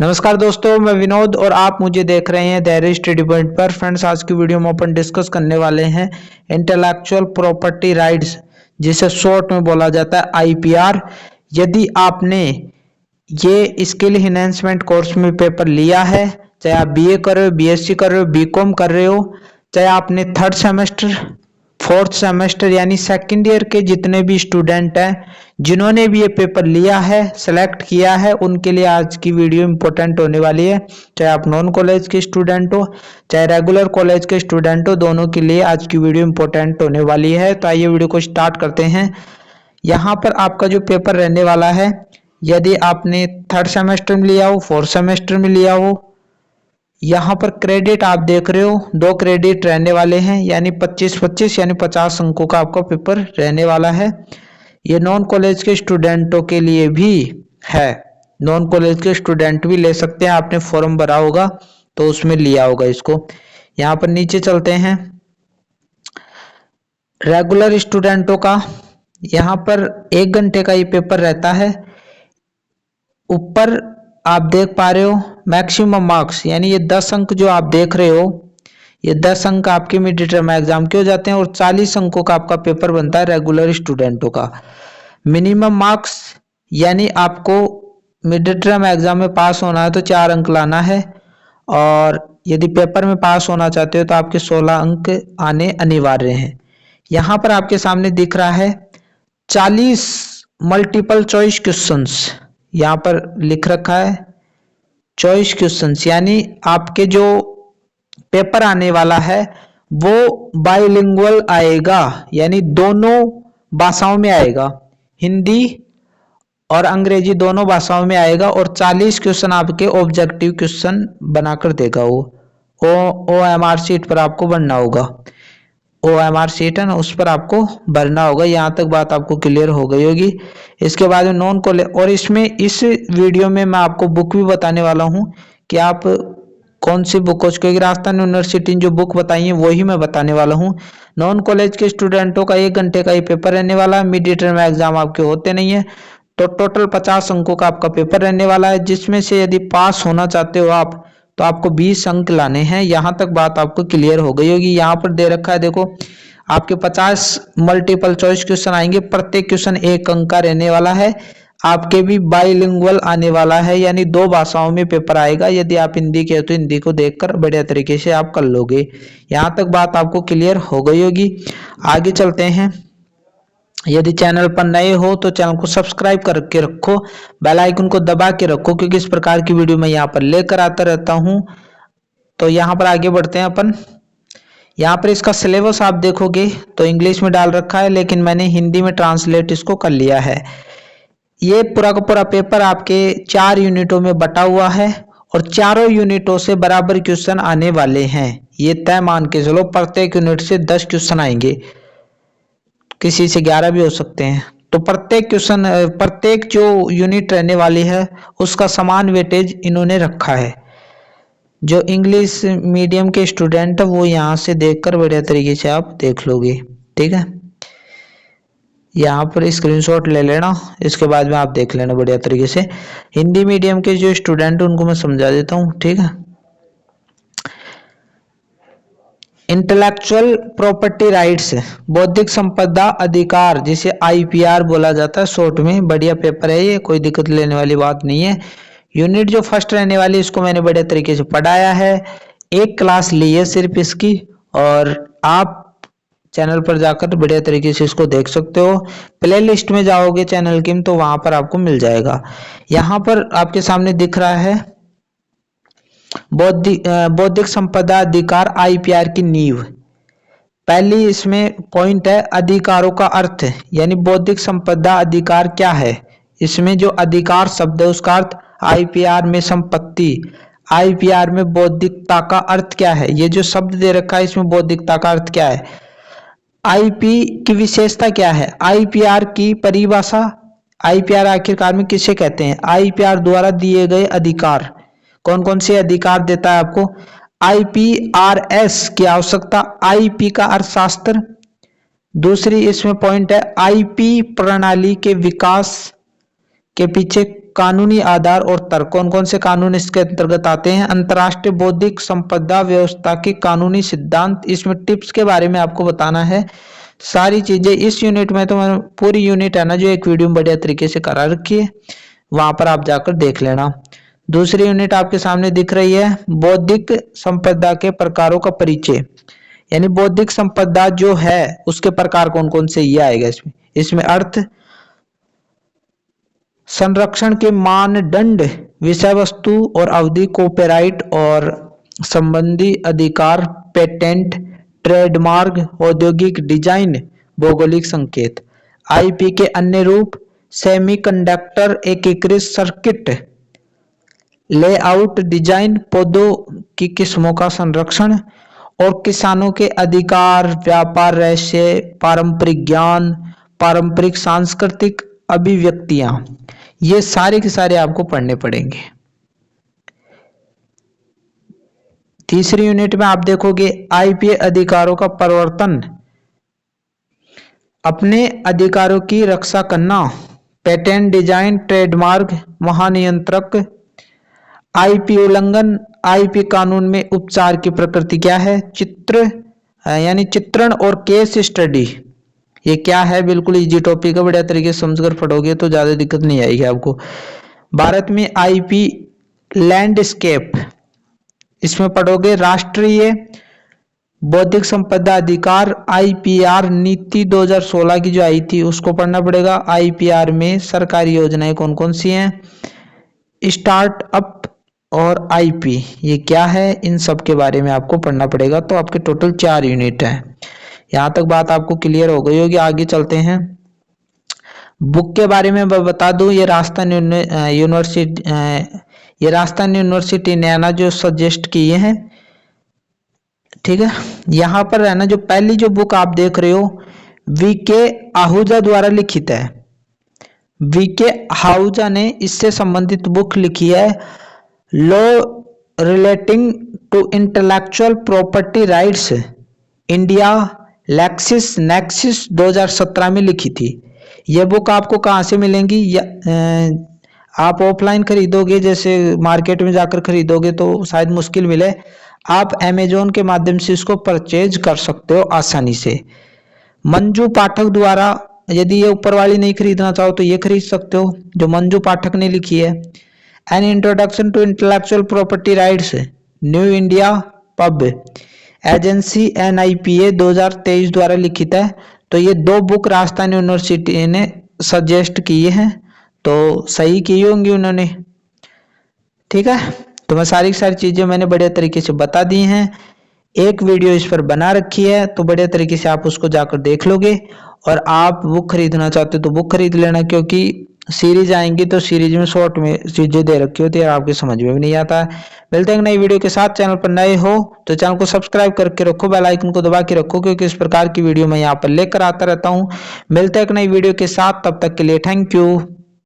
नमस्कार दोस्तों, मैं विनोद और आप मुझे देख रहे हैं धैर्य स्टडी पॉइंट पर। फ्रेंड्स, आज की वीडियो में अपन डिस्कस करने वाले हैं इंटेलेक्चुअल प्रॉपर्टी राइट्स, जिसे शॉर्ट में बोला जाता है आईपीआर। यदि आपने ये स्किल इनहेंसमेंट कोर्स में पेपर लिया है, चाहे आप बीए कर रहे हो, बीएससी कर रहे हो, बीकॉम कर रहे हो, चाहे आपने थर्ड सेमेस्टर, फोर्थ सेमेस्टर यानी सेकंड ईयर के जितने भी स्टूडेंट हैं, जिन्होंने भी ये पेपर लिया है, सेलेक्ट किया है, उनके लिए आज की वीडियो इंपॉर्टेंट होने वाली है। चाहे आप नॉन कॉलेज के स्टूडेंट हो, चाहे रेगुलर कॉलेज के स्टूडेंट हो, दोनों के लिए आज की वीडियो इंपॉर्टेंट होने वाली है। तो आइए वीडियो को स्टार्ट करते हैं। यहाँ पर आपका जो पेपर रहने वाला है, यदि आपने थर्ड सेमेस्टर में लिया हो, फोर्थ सेमेस्टर में लिया हो, यहाँ पर क्रेडिट आप देख रहे हो, 2 क्रेडिट रहने वाले हैं, यानी 25-25 यानी 50 अंकों का आपका पेपर रहने वाला है। ये नॉन कॉलेज के स्टूडेंटों के लिए भी है, नॉन कॉलेज के स्टूडेंट भी ले सकते हैं। आपने फॉर्म भरा होगा तो उसमें लिया होगा इसको। यहाँ पर नीचे चलते हैं, रेगुलर स्टूडेंटों का यहाँ पर 1 घंटे का ये पेपर रहता है। ऊपर आप देख पा रहे हो मैक्सिमम मार्क्स, यानी ये 10 अंक जो आप देख रहे हो, ये 10 अंक आपके मिड टर्म एग्जाम के हो जाते हैं और 40 अंकों का आपका पेपर बनता है रेगुलर स्टूडेंटों का। मिनिमम मार्क्स यानी आपको मिड टर्म एग्जाम में पास होना है तो 4 अंक लाना है, और यदि पेपर में पास होना चाहते हो तो आपके 16 अंक आने अनिवार्य हैं। यहाँ पर आपके सामने दिख रहा है 40 मल्टीपल चॉइस क्वेश्चंस, यहाँ पर लिख रखा है चॉइस क्वेश्चंस, यानी आपके जो पेपर आने वाला है वो बाइलिंगुअल आएगा, यानी दोनों भाषाओं में आएगा, हिंदी और अंग्रेजी दोनों भाषाओं में आएगा। और 40 क्वेश्चन आपके ऑब्जेक्टिव क्वेश्चन बनाकर देगा वो। OMR शीट पर आपको बनना होगा, OMR शीट है ना, उस पर आपको भरना होगा। यहाँ तक बात आपको क्लियर हो गई होगी। इसके बाद में नॉन कॉलेज, और इसमें इस वीडियो में मैं आपको बुक भी बताने वाला हूँ कि आप कौन सी बुक, क्योंकि राजस्थान यूनिवर्सिटी ने जो बुक बताई है वही मैं बताने वाला हूँ। नॉन कॉलेज के स्टूडेंटों का 1 घंटे का ये पेपर रहने वाला है। मिड टर्म एग्जाम आपके होते नहीं है, तो टोटल 50 अंकों का आपका पेपर रहने वाला है, जिसमें से यदि पास होना चाहते हो आप तो आपको 20 अंक लाने हैं। यहाँ तक बात आपको क्लियर हो गई होगी। यहाँ पर दे रखा है, देखो आपके 50 मल्टीपल चॉइस क्वेश्चन आएंगे, प्रत्येक क्वेश्चन 1 अंक का रहने वाला है। आपके भी बाइलिंगुअल आने वाला है, यानी 2 भाषाओं में पेपर आएगा। यदि आप हिंदी के हो तो हिंदी को देखकर बढ़िया तरीके से आप कर लोगे। यहाँ तक बात आपको क्लियर हो गई होगी। आगे चलते हैं। यदि चैनल पर नए हो तो चैनल को सब्सक्राइब करके रखो, बेल आइकन को दबा के रखो, क्योंकि इस प्रकार की वीडियो मैं यहाँ पर लेकर आता रहता हूँ। तो यहाँ पर आगे बढ़ते हैं अपन। यहाँ पर इसका सिलेबस आप देखोगे तो इंग्लिश में डाल रखा है, लेकिन मैंने हिंदी में ट्रांसलेट इसको कर लिया है। ये पूरा का पूरा पेपर आपके 4 यूनिटों में बटा हुआ है, और चारों यूनिटों से बराबर क्वेश्चन आने वाले हैं। ये तय मान के चलो, प्रत्येक यूनिट से 10 क्वेश्चन आएंगे, किसी से 11 भी हो सकते हैं। तो प्रत्येक क्वेश्चन, प्रत्येक जो यूनिट रहने वाली है उसका समान वेटेज इन्होंने रखा है। जो इंग्लिश मीडियम के स्टूडेंट है वो यहाँ से देखकर बढ़िया तरीके से आप देख लोगे, ठीक है। यहाँ पर स्क्रीनशॉट ले लेना, इसके बाद में आप देख लेना बढ़िया तरीके से। हिंदी मीडियम के जो स्टूडेंट उनको मैं समझा देता हूँ, ठीक है। इंटेलेक्चुअल प्रॉपर्टी राइट्स, बौद्धिक संपदा अधिकार, जिसे आईपीआर बोला जाता है शॉर्ट में। बढ़िया पेपर है ये, कोई दिक्कत लेने वाली बात नहीं है। यूनिट जो फर्स्ट रहने वाली इसको मैंने बढ़िया तरीके से पढ़ाया है, 1 क्लास ली है सिर्फ इसकी, और आप चैनल पर जाकर बढ़िया तरीके से इसको देख सकते हो। प्ले लिस्ट में जाओगे चैनल की तो वहां पर आपको मिल जाएगा। यहाँ पर आपके सामने दिख रहा है बौद्धिक संपदा अधिकार आईपीआर की नींव। पहली इसमें पॉइंट है अधिकारों का अर्थ, यानी बौद्धिक संपदा अधिकार क्या है। इसमें जो अधिकार शब्द है उसका अर्थ आईपीआर में संपत्ति, आईपीआर में बौद्धिकता का अर्थ क्या है। ये जो शब्द दे रखा है इसमें बौद्धिकता का अर्थ क्या है, आईपी की विशेषता क्या है, आईपीआर की परिभाषा, आईपीआर आखिरकार में किसे कहते हैं। आईपीआर द्वारा दिए गए अधिकार, कौन कौन से अधिकार देता है आपको। आईपीआरएस की आवश्यकता, आईपी का अर्थशास्त्र। दूसरी इसमें पॉइंट है आईपी प्रणाली के विकास के पीछे कानूनी आधार और तर्क, कौन कौन से कानून इसके अंतर्गत आते हैं। अंतर्राष्ट्रीय बौद्धिक संपदा व्यवस्था के कानूनी सिद्धांत, इसमें टिप्स के बारे में आपको बताना है। सारी चीजें इस यूनिट में, तो पूरी यूनिट है ना जो एक वीडियो में बढ़िया तरीके से करा रखी है, वहां पर आप जाकर देख लेना। दूसरी यूनिट आपके सामने दिख रही है, बौद्धिक संपदा के प्रकारों का परिचय, यानी बौद्धिक संपदा जो है उसके प्रकार कौन कौन से, ये आएगा इसमें। इसमें अर्थ, संरक्षण के मानदंड, विषय वस्तु और अवधि, कॉपीराइट और संबंधी अधिकार, पेटेंट, ट्रेडमार्क, औद्योगिक डिजाइन, भौगोलिक संकेत। आईपी के अन्य रूप, सेमीकंडक्टर, एकीकृत सर्किट, लेआउट डिजाइन, पौधों की किस्मों का संरक्षण और किसानों के अधिकार, व्यापार रहस्य, पारंपरिक ज्ञान, पारंपरिक सांस्कृतिक अभिव्यक्तियां, ये सारे के सारे आपको पढ़ने पड़ेंगे। तीसरी यूनिट में आप देखोगे आईपी अधिकारों का प्रवर्तन, अपने अधिकारों की रक्षा करना, पेटेंट, डिजाइन, ट्रेडमार्क, महानियंत्रक, आईपी उल्लंघन, आईपी कानून में उपचार की प्रकृति क्या है, चित्र यानी चित्रण और केस स्टडी, ये क्या है, बिल्कुल इजी टॉपिक है, बढ़िया तरीके से समझकर पढ़ोगे तो ज्यादा दिक्कत नहीं आएगी आपको। भारत में आईपी लैंडस्केप, इसमें पढ़ोगे राष्ट्रीय बौद्धिक संपदा अधिकार, आईपीआर नीति 2016 की जो आई थी उसको पढ़ना पड़ेगा। आईपीआर में सरकारी योजनाएं कौन कौन सी हैं, स्टार्टअप और आईपी ये क्या है, इन सब के बारे में आपको पढ़ना पड़ेगा। तो आपके टोटल 4 यूनिट है। यहां तक बात आपको क्लियर हो गई होगी। आगे चलते हैं, बुक के बारे में मैं बता दूं, ये राजस्थान यूनिवर्सिटी ने ना जो सजेस्ट किए हैं, ठीक है। यहां पर है ना जो पहली जो बुक आप देख रहे हो वीके आहूजा द्वारा लिखित है। वीके आहूजा ने इससे संबंधित बुक लिखी है, law relating to intellectual property rights India, Lexis Nexis 2017 में लिखी थी। यह बुक आपको कहाँ से मिलेंगी, आप ऑफलाइन खरीदोगे, जैसे मार्केट में जाकर खरीदोगे तो शायद मुश्किल मिले, आप अमेजोन के माध्यम से इसको परचेज कर सकते हो आसानी से। मंजू पाठक द्वारा, यदि ये ऊपर वाली नहीं खरीदना चाहो तो ये खरीद सकते हो जो मंजू पाठक ने लिखी है। An introduction to intellectual property rights, New India Pub Agency, NIPA 2023 द्वारा लिखित है। तो ये 2 बुक राजस्थान यूनिवर्सिटी ने सजेस्ट किए हैं, तो सही की होंगी उन्होंने, ठीक है। तो मैं सारी चीजें मैंने बढ़िया तरीके से बता दी हैं, एक वीडियो इस पर बना रखी है, तो बढ़िया तरीके से आप उसको जाकर देख लोगे। और आप बुक खरीदना चाहते हो तो बुक खरीद लेना, क्योंकि सीरीज आएंगी तो सीरीज में शॉर्ट में चीजें दे रखी होती है, आपके समझ में भी नहीं आता है। मिलते हैं नई वीडियो के साथ। चैनल पर नए हो तो चैनल को सब्सक्राइब करके रखो, बेल आइकन को दबा के रखो, क्योंकि इस प्रकार की वीडियो मैं यहाँ पर लेकर आता रहता हूँ। मिलते हैं नई वीडियो के साथ, तब तक के लिए थैंक यू।